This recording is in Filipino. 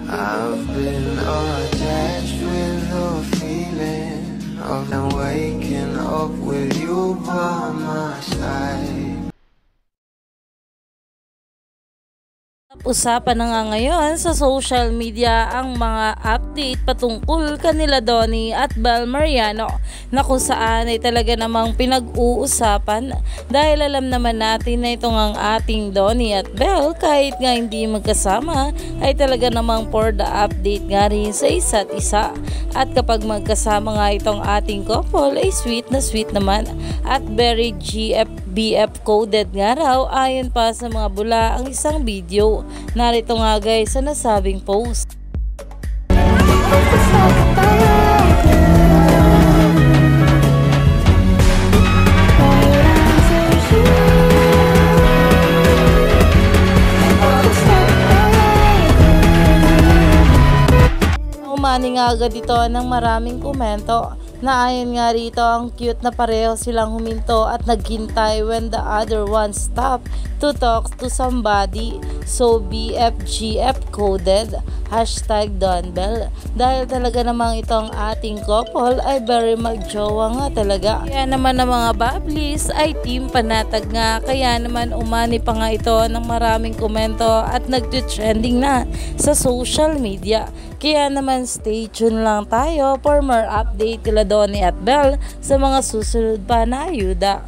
I've been attached with the feeling of them waking up with you by my side. Usapan na nga ngayon sa social media ang mga update patungkol kanila Donnie at Bel Mariano, na kung saan ay talaga namang pinag-uusapan dahil alam naman natin na itong ang ating Donnie at Bel, kahit nga hindi magkasama, ay talaga namang for the update nga rin sa isa't isa. At kapag magkasama nga itong ating couple ay sweet naman at very BF coded nga raw ayon pa sa mga bula ang isang video. Narito nga guys sa nasabing post. Umani nga agad ito ng maraming komento na ayon nga rito ang cute na pareho silang huminto at naghintay when the other one stopped to talk to somebody. So BFGF coded #DonBel dahil talaga namang itong ating couple ay very magjowa nga talaga. Kaya naman ang mga bablis ay team panatag nga, kaya naman umani pa nga ito ng maraming komento at nagtitrending na sa social media. Kaya naman stay tuned lang tayo for more update kila Donnie at Bel sa mga susunod pa na ayuda.